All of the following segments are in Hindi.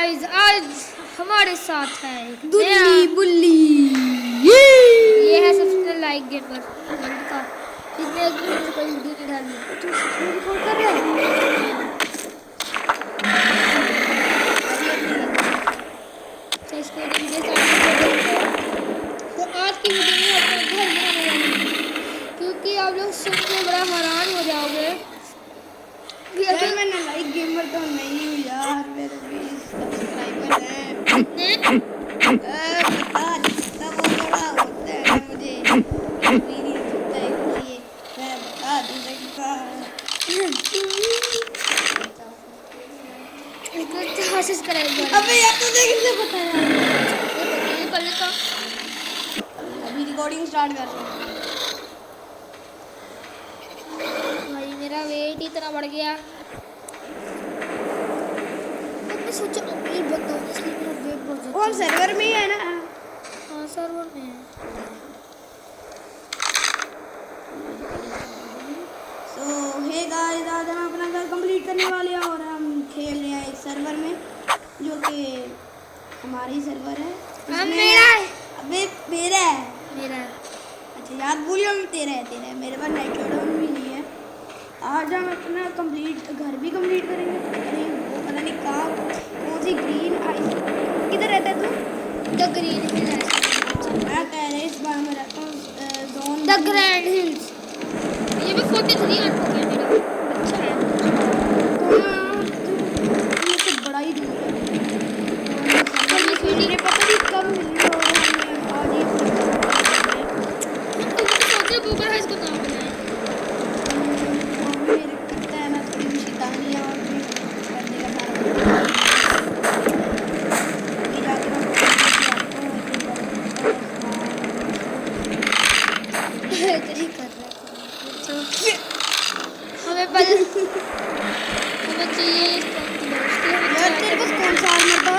गाइस आज हमारे साथ है दुल्ली बुल्ली। ये है सबसे लाइक गेमर वर्ल्ड का, जिसने एक दिन से कोई वीडियो नहीं डाली। तू रिकॉर्ड कर रहा है? तो इसको वीडियो स्टार्ट करते हैं। तो आज की वीडियो में अपना घर बनाने वाले हैं, क्योंकि आप लोग सुन के बड़ा हैरान हो जाओगे। यार मैंने लाइक गेमर तो नहीं हूँ यार, मेरे 20 सब्सक्राइबर हैं। बता जितना वो बड़ा होता है ना, मुझे एक्सपीरियंस होता है, इसलिए मैं बता दूँ सकता। अबे यार तुझे किसने बताया? ये पहले का अभी रिकॉर्डिंग स्टार्ट कर रहा हूँ। भाई मेरा वेट इतना बढ़ गया। मैं सोचा अमीर बंदा हूँ, इसलिए मेरा वेट बढ़ जाता है। कौन सर्वर में ही है ना? हाँ सर्वर में है। सो हे गाइस, आज हम अपना घर कंप्लीट करने वाले हैं और हम खेल रहे हैं एक सर्वर में जो कि हमारा ही सर्वर है। मेरा है। अबे मेरा है। मेरा अच्छा याद भूलियो, तेरा है। मेरे पास नेट शोडाउन भी नहीं है। आज हम अपना घर भी कंप्लीट करेंगे। वो पता नहीं कहाँ कौन सी ग्रीन आइस, किधर रहता है तू? The green hills. मैं कह रहा इस बार मैं रहता हूँ जोन द ग्रैंड हिल्स। ये भी 43 घंटे हो गया मेरा। अच्छा है। तो बड़ा ही दूर है। मुझे पता नहीं कब मिली और हमने आज ही सोचे बूबर हाइस को नाम बनाए। मेरे करता है ना थोड़ी शैतानियाँ और भी करने का सारा नहीं कर रहा है। हमें चाहिए यार तेरे पास कौन सा आर्मर था?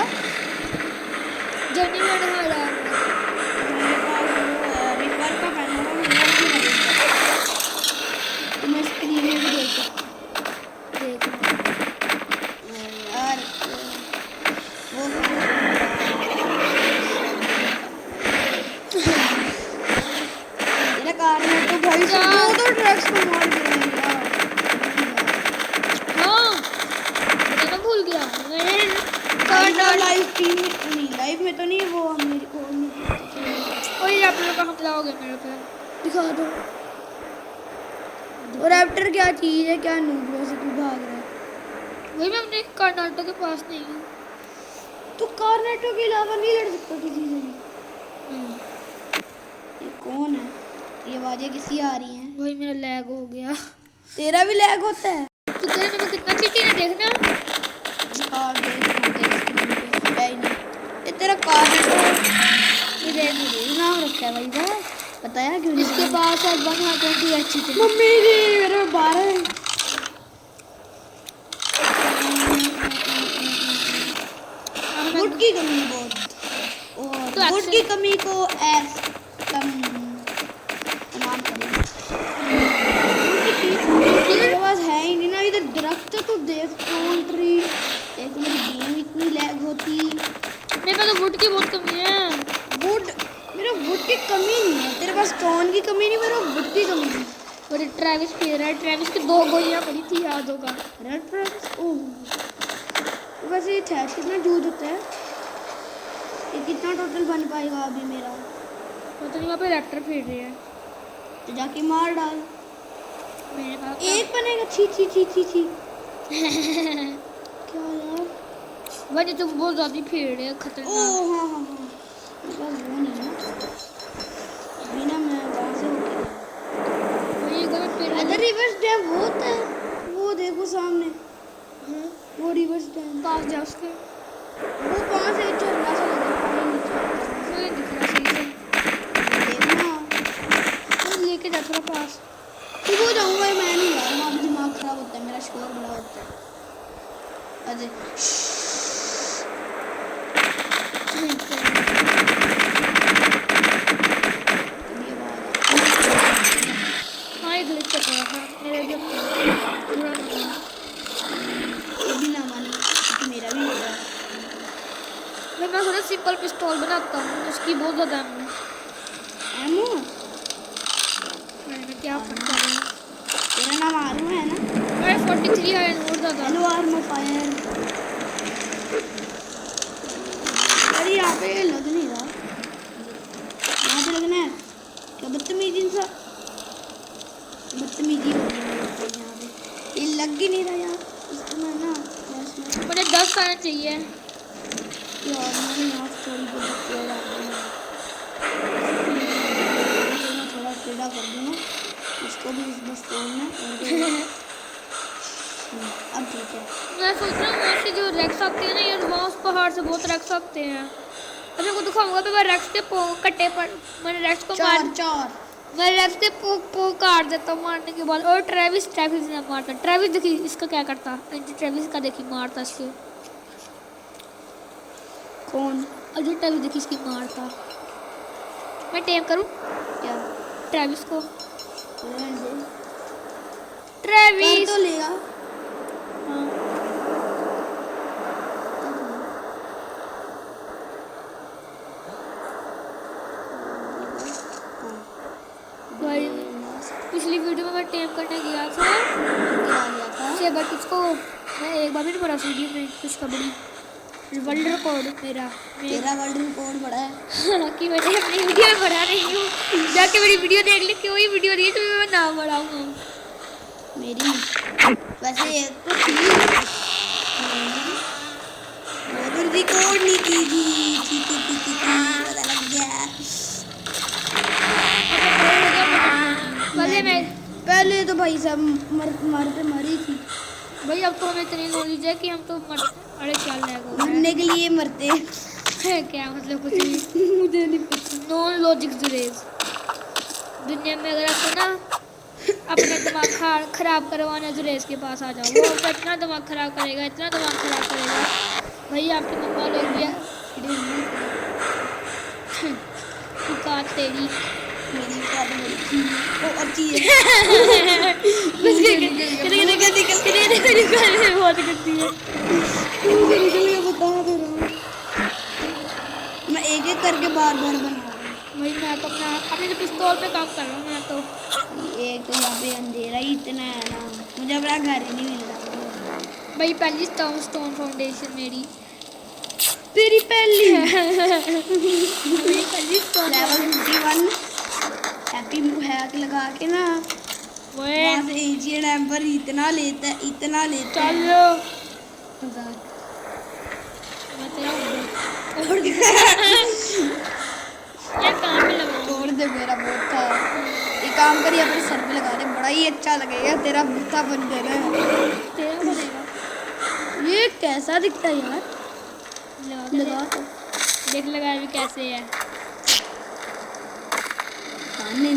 जर्नी में रहा यार। मेरे पास रिपर का पहना था, मैं स्क्रीन में भी देख सकता यार वो तेरा कार में तो भाई दो ट्रक्स को मार दिया यार। हाँ मैं तो भूल गया। मैंने लाइव टीम नहीं, लाइव में तो नहीं, वो मेरे को और आप लोग कहाँ लाओगे मेरे पे? दिखा दो। और रैप्टर क्या चीज़ है? क्या नूबलों से तू भाग रहा है? वही मैं अपने कर्नाटक के पास नहीं हूँ। तू कर्नाटक के अलावा नहीं लड़ सकता किसी से भी। ये कौन है? ये आवाज़ें किसी आ रही हैं? वही मेरा लैग हो गया। तेरा भी लैग होता है? तो तेरे में कितना चीटी है देखना। कार देख है ही नहीं। ये तेरा कार ये देख नाम रखा है भाई साहब, बताया क्यों नहीं? इसके पास और 120 अच्छी थी। मम्मी जी मेरे 12 वुड की कमी बहुत, और तो वुड की कमी को ऐस कम तमाम करें। मेरे पास है ही नहीं ना, इधर दरख्त तो देख, कौन ट्री। एक तो मेरी गेम इतनी लैग होती। मेरे पास तो वुड की बहुत कमी है। वुड, मेरा वुड की कमी नहीं है। तेरे पास स्टोन की कमी नहीं, मेरा वुड की कमी है। और ट्रेविस पी रहा है। ट्रेविस की 2 गोलियां पड़ी थी, याद होगा। Red Travis. ओह वैसे ये थैच कितना यूज होता है? ये कितना टोटल बन पाएगा अभी मेरा? पता नहीं, वहाँ पे रैप्टर फिर रही है। तो जाके मार डाल। मेरे पास एक बनेगा। छी छी छी छी छी क्या यार? वजह तो बहुत ज़्यादा फिर रहे हैं, खतरनाक। ओह हाँ हाँ हाँ, मेरे पास वो नहीं है अभी ना, मैं वहाँ से वही अगर फिर अगर रिवर्स डैम होता है, वो देखो सामने। वो रिवर्स डैम पास जा उसके। वो कहाँ से झरना सा लगा पानी नीचे मुझे दिख रहा सही से। देखना। मैं लेके जा थोड़ा पास। ठीक हो जाऊंगा मैं नहीं यार, वहाँ भी दिमाग खराब होता है मेरा, शोर बड़ा होता है। अजय हाँ ये ग्लिच कर रहा था मेरे भी पूरा ये भी ना माने, मेरा भी होगा। मैं थोड़ा सिंपल पिस्तौल बनाता हूँ, उसकी बहुत ज़्यादा एमो मैंने क्या पता है। तेरा नाम आर्मो है ना? अरे 43 है और ज़्यादा। Hello Armo fire. अरे यहाँ पे लग नहीं रहा, यहाँ पे लगना है क्या? बदतमीजी इंसान, बदतमीजी हो रही है यहाँ पे, ये लग ही नहीं रहा यार इसमें ना। बस मुझे 10 आना चाहिए। यार मैंने यहाँ स्टोरी को बुक किया यार, मैं थोड़ा टेढ़ा कर दूँगा इसको भी इस बस में। अब ठीक है। मैं सोच रहा हूँ वहाँ से जो रेक्स आते हैं ना यार, वहाँ उस पहाड़ से बहुत रेक्स आते हैं। अभी को दिखाऊंगा मैं रेक्स के कट्टे पर, मैंने रेक्स को चार मैं रेक्स के पोक काट देता हूँ मारने के बाद। और ट्रेविस ने मारता। ट्रेविस देखी इसका क्या करता, ट्रेविस का देखी मारता इसके। कौन? अजय ट्रेविस देखी इसकी मारता। मैं टेम करूँ क्या? ट्रेविस को। रहने दे। ट्रेविस तो लेगा। हाँ। भाई पिछली वीडियो में मैं टेम करने गया था बट उसको मैं एक बार भी नहीं पढ़ा वीडियो में कुछ कबड्डी वर्ल्ड रिकॉर्ड मेरा वर्ल्ड रिकॉर्ड बड़ा है। हालांकि मैंने अपनी वीडियो में पढ़ा नहीं हूँ, जाके मेरी वीडियो देख ली, कोई वीडियो दी तो मैं नाम बढ़ाऊंगा मेरी। वैसे एक तो थी वर्ल्ड रिकॉर्ड नहीं की थी पता लग गया। पहले तो भाई सब मरी थी भाई। अब तो हमें इतनी नॉलेज है कि हम तो अरे चल रहे मरने के लिए मरते हैं क्या मतलब कुछ नहीं मुझे नहीं पता। नॉन लॉजिक जुरेज दुनिया में अगर आपको ना अपना दिमाग खराब करवाना जुरेज के पास आ जाओ, वो आपका इतना दिमाग खराब करेगा, इतना दिमाग खराब करेगा भाई। आपके मम्मा लोग भी तेरी मेरी वो अच्छी है बहुत करती है। मैं एक एक करके बार बार बना रहा हूँ भाई। मैं तो अपने पिस्तौल पे काम कर रहा हूँ मैं तो। एक तो यहाँ पे अंधेरा ही इतना है ना, मुझे अपना घर ही नहीं मिल रहा भाई। पहली स्टोन फाउंडेशन मेरी, तेरी पहली पहली स्टोन लेवल 51 हैप्पी हैक लगा के ना वहाँ से एशियन एम्पर इतना लेता चल मैं तेरा ये काम में लगा तोड़ दे मेरा बहुत था। ये काम करिए अपने सर पे लगा दे, बड़ा ही अच्छा लगेगा तेरा बूथा बन जाएगा। तेरा बनेगा। ये कैसा दिखता है यार? लगा तो देख लगा भी कैसे है। नहीं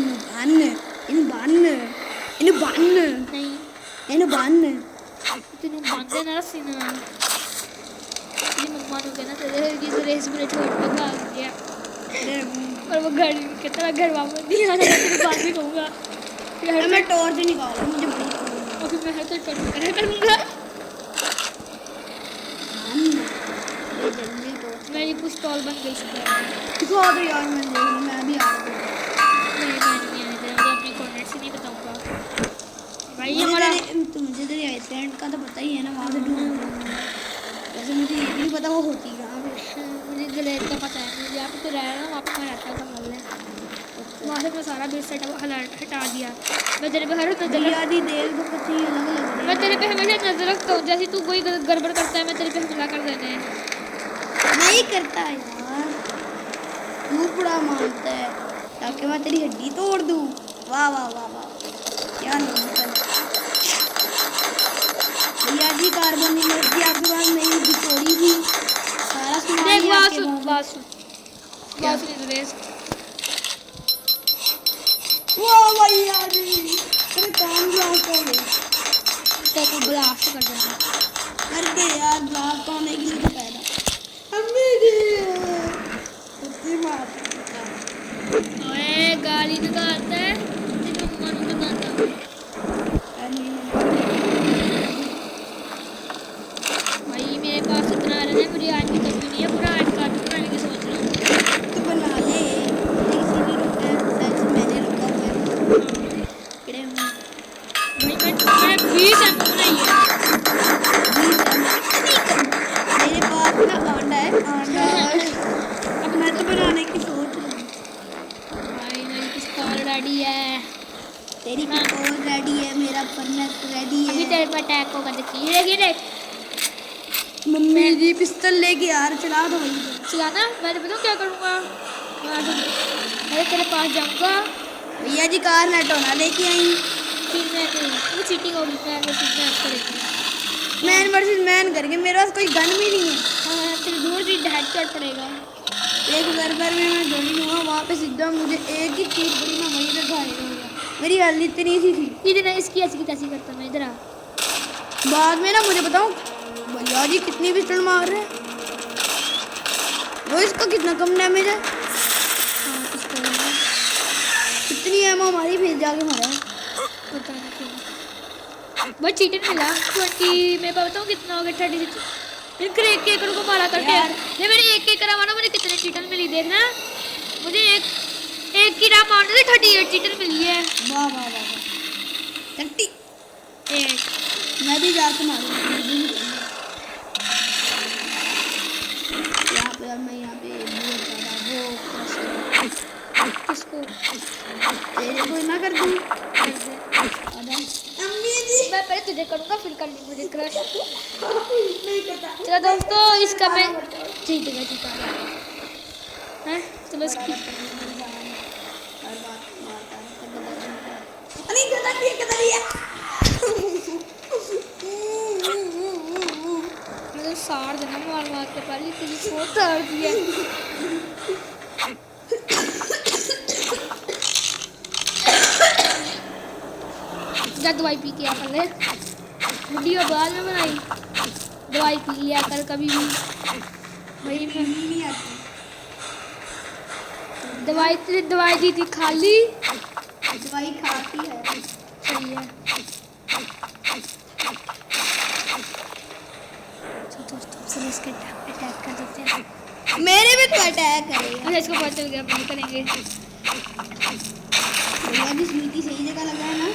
तेनू बांधे ना सीना। तेरी मम्मा ने कहना तेरे की रेस में छोड़ के भाग गया और वो घर कितना घर वापस नहीं आना, तेरे बात भी कहूँगा। मैं टॉर्च निकालूं, मुझे और फिर मैं हर तो टॉर्च करा करूँगा। मेरी पिस्तौल बन गई दिखा दो यार, मैं भी आ रहा हूँ। मुझे अपने कोऑर्डिनेट्स नहीं बताऊँगा भाई। हमारा तो मुझे तेरी आइसलैंड का तो पता ही है ना, वहाँ से ढूंढ। वैसे मुझे ये भी पता वो होती कहाँ पे। मुझे ग्लेड का पता है, मुझे यहाँ पे तो रह रहा हूँ, वहाँ पे मैं रहता था मोहल्ले। वहाँ से मैं सारा बेस सेट हटा दिया। मैं तेरे पे हर आधी देर तो कुछ ही अलग मैं तेरे पे हमेशा नजर रखता हूँ, जैसे तू कोई गड़बड़ करता है मैं तेरे पे हमला कर देने नहीं करता यार, तू बड़ा मानता है ताकि मैं तेरी हड्डी तोड़ दूँ। वाह वाह वाह वाह, क्या भैया जी कार्बन एनर्जी आपके पास नहीं बिचौड़ी थी, सारा देख सामान वाह भैया जी तेरे काम ब्लास्ट हो गए। तेरे को ब्लास्ट कर देना कर दे यार, ब्लास्ट होने के लिए तो पैदा ओए गाली निकालता है तेरी मम्मा को निकालता। भाई मेरे पास इतना आ रहा है, मुझे आज भी कभी नहीं है पूरा आज का रेडी है। तेरी पिस्तौल रेडी है, मेरा फर्नेस रेडी अभी है। तेरे पे अटैक होगा, देखिए ये देख। मम्मी जी पिस्तौल लेके यार चला दो वहीं पे। चलाना, मैं तो बताऊँ क्या करूँगा। मैं तेरे पास जाऊँगा। भैया जी कार नेटो ना लेके आई। फिर मैं वो चीटिंग होगी, मैं करेंगे। मैन वर्सेस मैन करके, मेरे पास कोई गन भी नहीं है। हाँ तेरे दूर भी हेडशॉट पड़ेगा। एक सर्वर में मैं जोड़ी हुआ, वहाँ पे सीधा मुझे एक ही चीज पड़ी, मैं वहीं पे घायल हो गया। मेरी हालत इतनी सी थी। इधर इसकी ऐसी की तैसी करता मैं, इधर आ। बाद में ना मुझे बताऊं भैया जी कितनी पिस्टल मार रहे हैं। वो इसका कितना कम डैमेज है। हाँ कुछ करेंगे। कितनी एमओ हमारी फिर जाके मारा है। पता नहीं क्यों। बहुत चीटर मिला 20, मैं बताऊँ कितना हो गया 36। फिर एक एकड़ को मारा करके ये मेरे एक एकड़ मारा, मुझे कितने चीटर मिली देखना। मुझे एक की राम मारने से 38 चीटर मिली है। वाह वाह वाह वाह 38। मैं भी जाके मारूंगा यहाँ पे। मैं यहाँ पे बहुत ज़्यादा वो किसको तेरे को ना कर दूँ। कर दे। अम्मी जी मैं पहले तुझे करूँगा, फिर कर ली मुझे क्रश। नहीं करता। चलो दोस्तों इसका मैं जीतेगा जीता है। चलो इसकी मतलब सार देना मार मार के, पहले तुझे बहुत दर्द दिया। जा दवाई पी के आ पहले, वीडियो बाद में बनाई। दवाई पी लिया कर कभी भी भाई। मैं नहीं आती। दवाई दी थी खाली। दवाई खाती है। सही है। तो दोस्तों चलो इसके अटैक कर देते हैं। मेरे पे तो अटैक करेगा। अच्छा इसको पता चल गया, अब नहीं करेंगे। भैया जी स्वीटी सही जगह लगा है ना।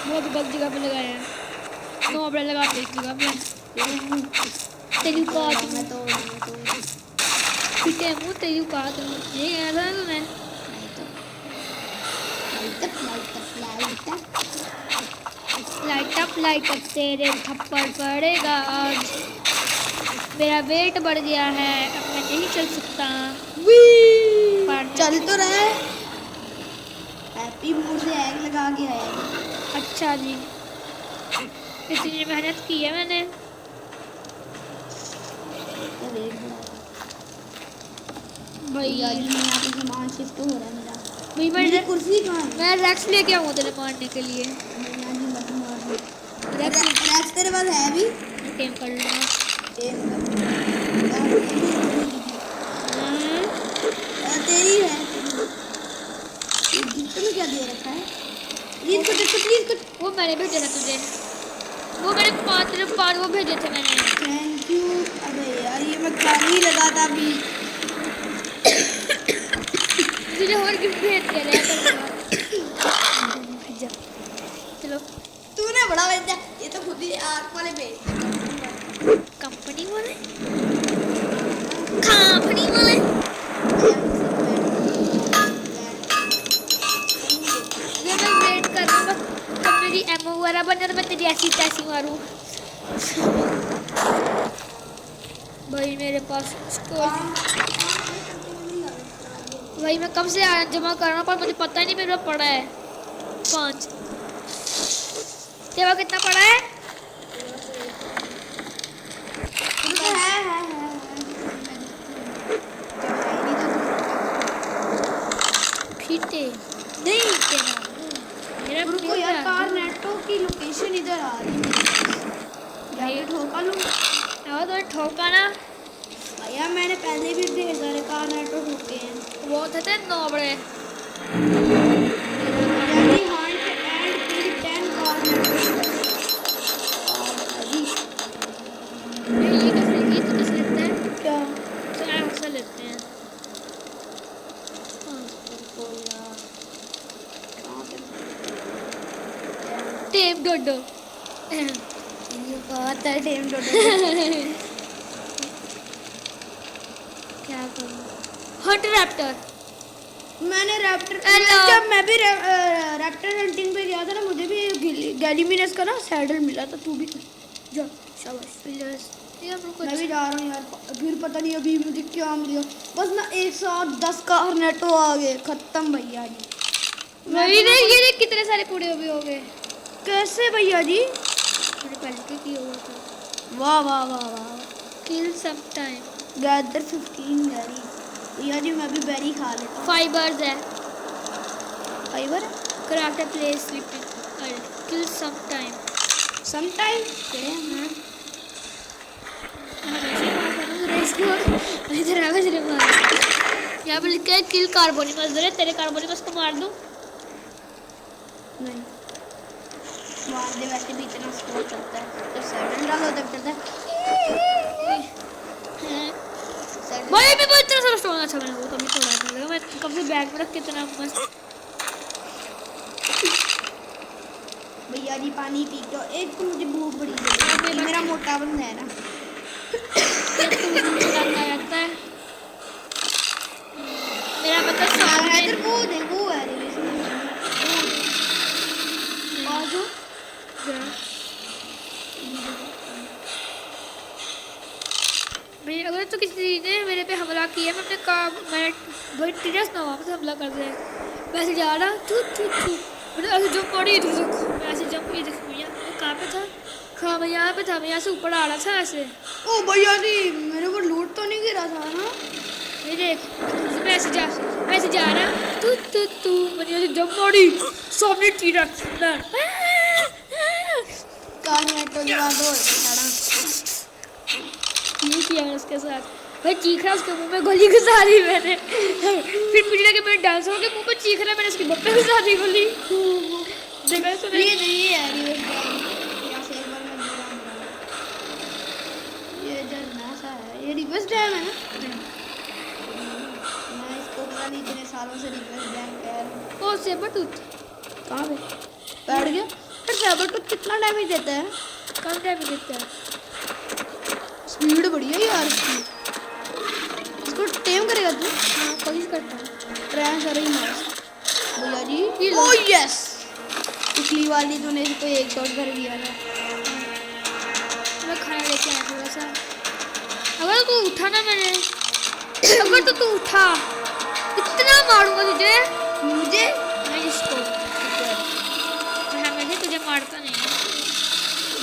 बहुत गलत जगह पे लगाया है। 9 बड़े लगाते इस जगह पे। तेरी औकात मैं तो पिटे मुँह, तेरी औकात ये ऐसा है तुम्हें। लाइट अप तेरे थप्पड़ पड़ेगा आज। मेरा वेट बढ़ गया है, अब मैं नहीं चल सकता। चल तो रहा है। हैप्पी मूड से एग लगा के आया। अच्छा जी, इतनी मेहनत की है मैंने। भैया भाई जी मैं यहाँ पे सामान शिफ्ट हो रहा है मेरा। भाई मेरी कुर्सी कहाँ है? मैं रैक्स लेके आऊँ तेरे मारने के लिए। भैया जी मत मारो। रैक्स रैक्स तेरे पास है भी? गेम कर लूँगा। तेरी है। ये गिफ्ट में क्या दे रखा है? प्लीज कुछ वो मैंने भेजा था तुझे, वो मेरे पाँच वो भेजे थे मैंने। Thank you. अबे यार ये मैं खाने ही लगा था अभी। तुझे और गिफ्ट भेज दिया रहा भेजा। चलो तूने बड़ा भेजा, ये तो खुद ही आर्क वाले भेज। कंपनी वाले कंपनी वाले ये मैं वेट कर रहा हूँ कब मेरी एमओ वगैरह बन जाए तो मैं तेरी ऐसी तैसी मारूँ। भाई मेरे पास स्टोर, भाई मैं कब से जमा कर रहा हूँ पर मुझे पता ही नहीं मेरे पास पड़ा है 5। तेरे पास कितना पड़ा है? फीटे नहीं तेरा मेरा रुको यार, कार नेटो की लोकेशन इधर आ रही है। ये ठोका लूँ और तो ठोका ना भैया, मैंने पहले भी ढेर सारे कार नेटो ठोके हैं। वो थे 9 बड़े। यानी Hunt and kill 10 car NATO. ये कैसे लेते हैं? क्या तो ऐसा लेते हैं। टेप डोडो बहुत है टेम डोडो। क्या करूँ? हंट रैप्टर मैंने रैप्टर Hello. जब मैं भी रैप्टर हंटिंग पे गया था ना, मुझे भी गैलीमिनस का ना सैडल मिला था। तू भी जा, शाबाश। प्लस यार रुको, मैं भी जा रहा हूँ यार, फिर पता नहीं अभी मुझे क्या मिलेगा। बस ना एक साथ 10 कार्नेटो आ गए, खत्म भैया जी। वही देख, ये देख कितने सारे पूरे अभी हो गए। कैसे भैया जी? मैंने पहले के किया हुआ था। वाह वाह वाह वाह। Kill some time. Gather 15 berry. भैया जी मैं भी बेरी खा लेता हूँ। फाइबर्स है। Fibre craft a place sleeping kill some time. Some time केड़े हैं? इधर आवाज रे मार। यहाँ पे लिखा है किल कार्बोनिमस। जरा तेरे कार्बोनिमस को मार दूं? नहीं मार दे, वैसे भी इतना स्लो चलता है। जब सैडल डालो तब चलता है। सैडल भाई मैं बहुत इतना सारा स्टोन। अच्छा मैंने वो कभी तोड़ा नहीं लगा। मैं कब से बैग में रख के इतना मस्त। भैया जी पानी पी के एक तो मुझे भूख बड़ी लगी है। मेरा मोटा बंदा है ना। चलाता रहता है मेरा मतलब इधर सामने। वो दे, वो है रे इसमें। आजो भाई अगर तो किसी ने मेरे पे हमला किया, मैं अपने काम मैं भाई टीरियस ना वापस हमला कर दे। वैसे जा रहा तू तू तू मैंने ऐसे जंप मारी थी। मैं ऐसे जंप ये देख भैया मैं कहाँ पे था? हाँ मैं यहाँ पे था। मैं यहाँ से ऊपर आ रहा था ऐसे। ओ भैया जी मेरे को लूट तो नहीं गिरा था ना? ये देख मैं ऐसे जा रहा तू तू तू मैंने ऐसे जंप मारी। सामने टीरियस कार्नेटो जला दो सारा। ये किया मैंने उसके साथ। भाई चीख रहा, उसके मुंह में गोली घुसा दी मैंने। फिर मुझे लगा मैं डांसर के मुंह पे चीख रहा, मैंने उसके बप्पे घुसा दी गोली। देखा तूने? ये नहीं है रिवर्स डैम। यहाँ से एक बार मैं गिरा हूँ। ये झरना सा है, ये रिवर्स डैम है ना? मैं इसको पता नहीं इतने सालों से रिवर्स डैम कह रहा हूँ। ओ सेबरटूथ कहाँ पे बैठ गया? पर सेबरटूथ कितना डैमेज देता है? कम डैमेज देता है। स्पीड बढ़िया यार इसकी। इसको टेम करेगा तू? हाँ कोशिश करता हूँ। ट्रेन सारे ही मार भैया जी। ये लो। ओह यस, पिछली वाली तूने इसको एक शॉट कर दिया था। मैं खाना लेके आया थोड़ा सा। अगर तू उठा ना मैंने अगर तो तू उठा इतना मारूंगा तुझे। मुझे मैं इसको मैं तुझे मारता नहीं।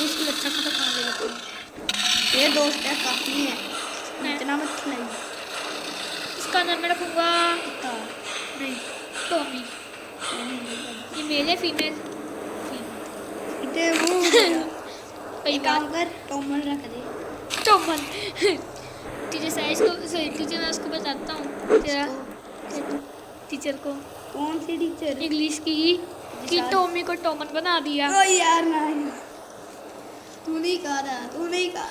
इसको अच्छा खासा खाना दे देता हूँ। ये दोस्त है काफी है, नहीं। इतना मत खिलाई। इसका नाम मैं रखूँगा नहीं टॉमी। ये मेल है फीमेल? इतने वो कई एक बार काम कर टोमन रख दे। टॉमन तुझे साइज को सही तुझे मैं उसको बताता हूँ तेरा टीचर को। कौन सी टीचर? इंग्लिश की कि टॉमी को टॉमन बना दिया। ओ यार नहीं, तू नहीं कहा था, तू नहीं कहा।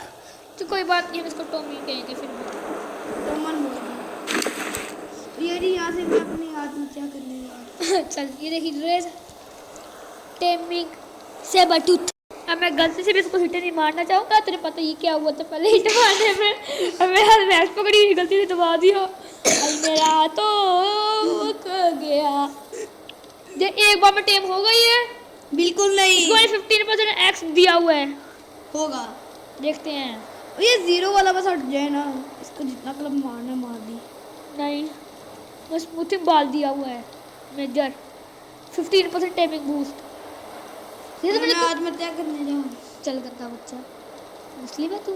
तो कोई बात नहीं, हम इसको टॉमी कहेंगे फिर। टोमन बोल दे। ये जी यहाँ से मैं अपनी आदमी क्या करने जा रहा चल ये देखिए ड्रेस टेमिंग सेबरटूथ। अब मैं गलती से भी इसको हिट नहीं मारना चाहूँगा। तेरे पता ये क्या हुआ था पहले हिट मारने में? अब मैं हर मैच पकड़ी गलती से दबा दिया। अब मेरा तो गया। ये एक बार में टेम हो गई है। बिल्कुल नहीं इसको 15% एक्स दिया हुआ है। होगा। देखते हैं। ये जीरो वाला बस हट जाए ना, इसको जितना क्लब मारना मार दी। नहीं बस स्मूथिंग बाल दिया हुआ है। Major 15% taming boost. ये तो मैं मैंने आत्महत्या करने जाऊँ? चल गंदा बच्चा मुस्लिम है तू,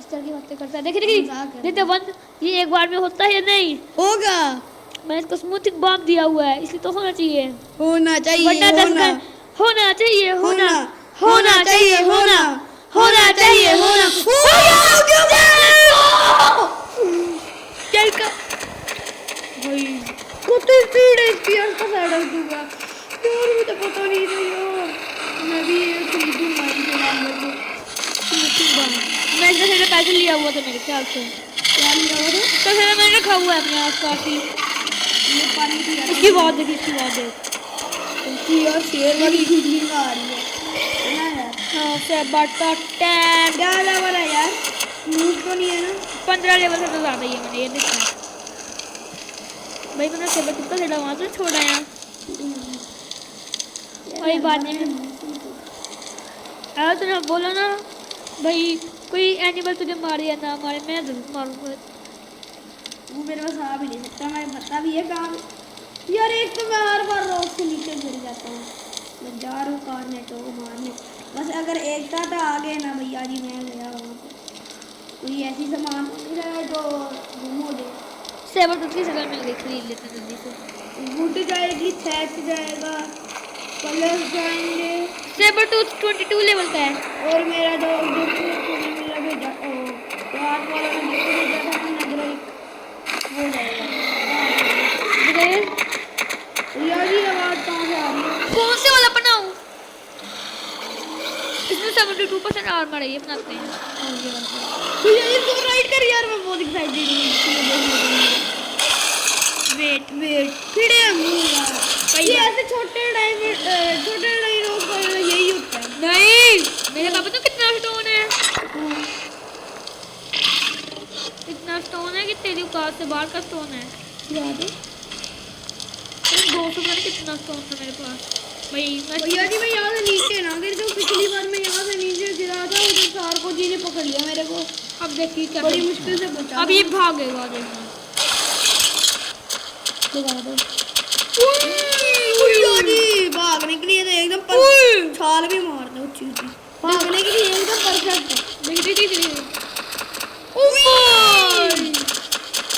इस तरह की बातें करता है। देख मजाक कर देखिए वन ये एक बार में होता है या नहीं? होगा। मैंने इसको स्मूथिंग बाम दिया हुआ है इसलिए तो होना चाहिए। होना चाहिए, वरना होना होना चाहिए होना होना चाहिए, होना होना चाहिए होना। चल का भाई कुत्ते स्पीड है इसकी, इसका सैडल दूंगा यार। मुझे पता नहीं था यार, मैं भी ये खरीदूंगा इनके नाम को। स्मूथिंग बाम मैं इसका से पैसे लिया हुआ था मेरे ख्याल से। क्या लिया हुआ था? इसका से मैंने रखा हुआ है अपने आस पास ही। ये पानी पिया इसकी बात देख इसकी बात देख। इसकी यार शेर वाली फीलिंग आ रही है ना यार। हाँ से बटा 10 क्या वाला यार, मूव तो नहीं है ना? 15 लेवल से तो ज़्यादा ही है। मैंने ये देखा भाई मैंने सेबर टूथ का वहाँ से छोड़ा है कोई बात नहीं। अगर तुमने बोला ना भाई कोई एनिमल तुझे मारे या ना मारे मैं जरूर मारूंगा। वो मेरे पास आ भी नहीं सकता, मैं पता भी है कहाँ यार। एक तो मैं हर बार रॉक से नीचे गिर जाता हूँ, मैं जा रहा हूँ कारने तो मारने। बस अगर एक था आ गए ना भैया जी, मैं गया वहाँ पे। कोई ऐसी सामान नहीं रहा है तो गुम हो जाए। सेबर टूथ की शक्ल मिल गई, खरीद लेते जल्दी से। वुड जाएगी, थैच जाएगा, कलर्स जाएंगे। सेबर टूथ 22 लेवल का है। और मेरा जो मेरा भेजा रात वाला ने गिफ्ट भेजा था ना नजर हो जाएगा। भैया जी आवाज कहाँ से आ रही है? कौन से वाला बनाऊं? इसमें 72% आर्मर है, ये बनाते हैं। भैया जी तुम राइड कर यार, मैं बहुत एक्साइटेड हूँ। वेट फिर ये ऐसे छोटे डायनोसॉर का यही होता है। नहीं मेरे पापा तो कितना स्टोन है, इतना स्टोन है कि तेरी औकात से बाहर का स्टोन है। याद है 200 में कितना स्टोन था मेरे पास भाई। भैया जी मैं यहाँ से नीचे ना गिर जाऊँ। पिछली बार मैं यहाँ से नीचे गिरा था, उधर सारको जी ने पकड़ लिया मेरे को। अब देखिए क्या बड़ी मुश्किल से बचा। अब ये भागेगा देखना। भैया जी भागने के लिए तो एकदम छाल भी मार दो ऊंची ऊंची। भागने के लिए एकदम परफेक्ट है।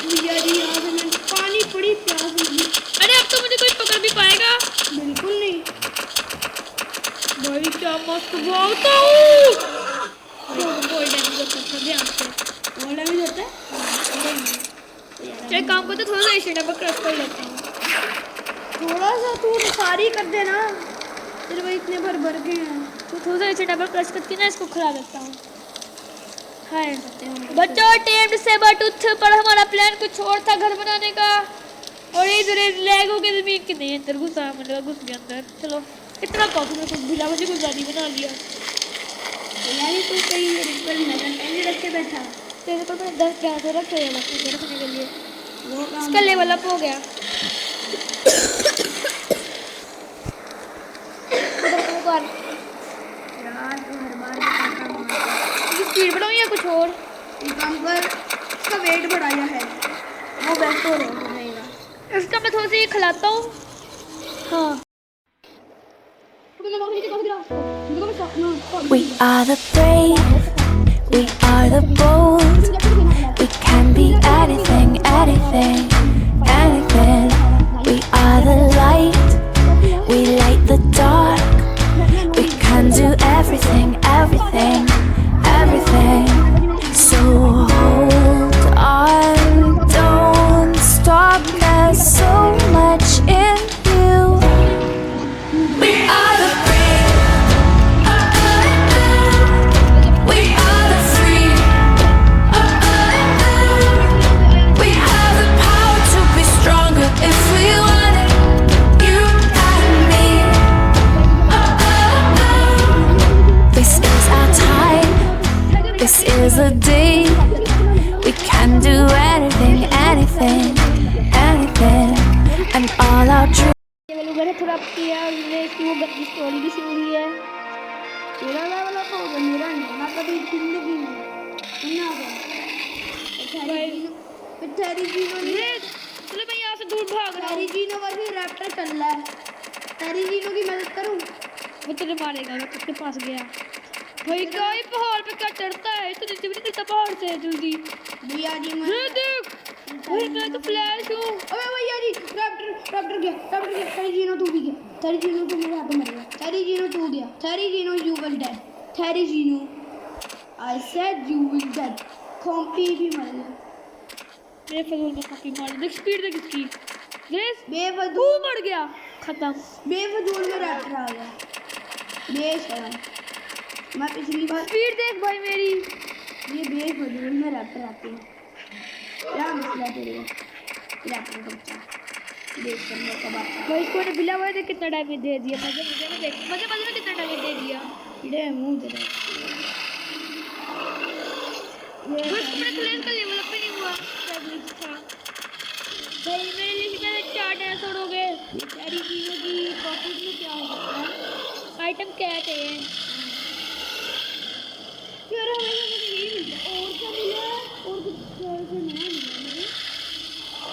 भैया जी यहाँ से मैं पानी बड़ी प्यास लगी। अरे अब तो मुझे कोई पकड़ भी पाएगा? बिल्कुल नहीं भाई क्या मस्त भागता हूँ। कोई डैमेज होता है ध्यान से। बोला भी होता है। चल काम को तो थोड़ा सा एशियन डबल क्रश कर लेता हूँ। थोड़ा सा तू सारी कर देना, तेरे भाई इतने भर के हैं। तो थोड़ा सा एशियन डबल क्रश करके ना इसको खिला देता हूँ। हाय बच्चों टेम्ड सेबर टूथ पर हमारा प्लान कुछ और था घर बनाने का, और इधर लैग हो गया जमीन के नहीं अंदर घुसा, मतलब घुस गया अंदर। चलो इतना काफी में कुछ भिला मुझे गुजारी बना लिया। यानी तू कहीं पर नजर नहीं रख के बैठा। तेरे पर मैंने 10 पैसे रखे हैं बस मुझे रखने के लिए। वो काम इसका लेवल अप हो गया। यार तू हर बार बताता मारता। स्पीड बढ़ाऊँ या कुछ और? ये काम कर, इसका वेट बढ़ाया है वो बेस्ट हो रहेगा। इसका मैं थोड़ा सा ये खिलाता हूँ। हाँ We are the brave, we are the bold, we can be anything, anything, anything. We are the light, we light the dark, we can do everything, everything, everything. So hold on, don't stop, there's so much in you. We are the brave, we are the free, we have the power to be stronger if we want it, you and me. This is our time, this is the day, we can do anything, anything, anything, and all our dreams. Level वगैरह थोड़ा अप किया, हमने इसकी वो गंदी स्टोरी भी सुन ली है। तेरा लेवल अप होगा, मेरा नहीं। मैं कभी जिंदगी में सुनना तेरी जीनो ये चलो मैं यहाँ से दूर भाग रहा हूँ। तेरी जीनो वर्सेस रैप्टर चल रहा है। तेरी जीनो की मदद करूं? वो तुझे मारेगा अगर उसके पास गया। भाई क्या ये पहाड़ पे क्या चढ़ता है? तो नीचे भी नहीं चढ़ता पहाड़ से जल्दी। भैया जी ये देख भाई मैं तो फ्लैश हूँ। अबे भैया जी रैप्टर गया। तेरी जीनो तू भी गया। तेरी जीनो तू मेरे हाथ में मर गया। तेरी जीनो तू गया। तेरी जीनो यू विल डेड। तेरी जीनो I said you will dead. कॉम्पी भी मर गया। बेफजूल में काफी मार। देख स्पीड देख इसकी। देख बेफजूल तू मर गया, खत्म। बेफजूल में रैप्टर आ गया। बेशरम। मैं पिछली बार स्पीड देख भाई मेरी। ये बेफजूल में रैप्टर आते हैं। क्या मसला तेरे रैप्टर का बच्चा? देख करने का बात। भाई इसको ने बिला हुआ देख कितना डैमेज दे दिया। मजे में देख मजे में कितना डैमेज दे दिया। इधर मुंह दे रहा बस मेरा क्लेम का लेवल अप नहीं हुआ। क्या ग्लिच था भाई मेरे लिए। कैसे उड़ोगे? ये सारी चीज़ों की प्रॉफिट में क्या हो सकता है? आइटम क्या चाहिए? यार हमें मुझे यही मिलता है और क्या मिला है? और कुछ नया मिला मुझे।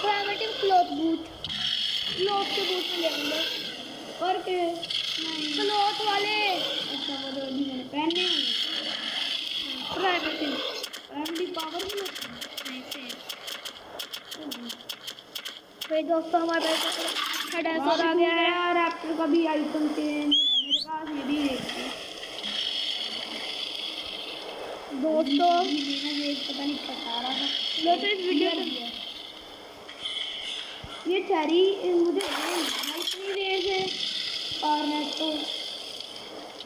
प्राइमेटिव क्लॉथ बूट, क्लॉथ के बूट में लेंगे और के नहीं क्लॉथ वाले अच्छा वो जो अभी मैंने पहने हैं प्राइमेटिव फैमिली पावर में नहीं से। भाई दोस्तों हमारे पास खड़ा सौर आ गया है। यार रैप्टर का भी आइटम चेंज है मेरे पास ये भी देखिए दोस्तों मैंने ये पता नहीं बता रहा था दोस्तों इस वीडियो में ये चेरी मुझे इतनी रेस है और तो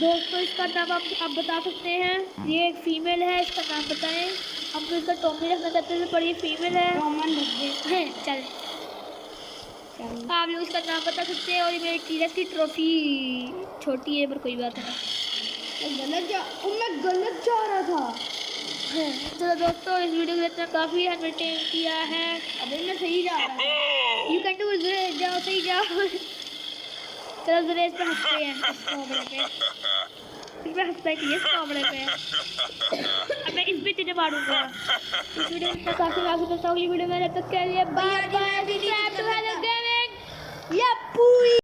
दोस्तों इसका नाम आप बता सकते हैं। ये एक फीमेल है, इसका नाम बताएं। हम तो इसका टॉमी रखना चाहते थे पर ये फीमेल है। कॉमन रख दे चल आप लोग इसका नाम बता सकते हैं। और ये मेरी टीरस की ट्रॉफी छोटी है पर कोई बात नहीं। मैं गलत जा रहा था चलो दोस्तों इस वीडियो को इतना काफ़ी एंटरटेन किया है। अबे मैं सही जा रहा था यू कैन डू इट, जाओ सही जाओ। चलो जरा इस पे हंसते हैं इस कॉमरे पे। इस पे हंसता ही इस कॉमरे पे। अब मैं इस पे तेरे मारूंगा। इस वीडियो में काफ़ी दोस्तों अगली वीडियो में तब तक के लिए bye bye. Subscribe to hello gaming. या पूरी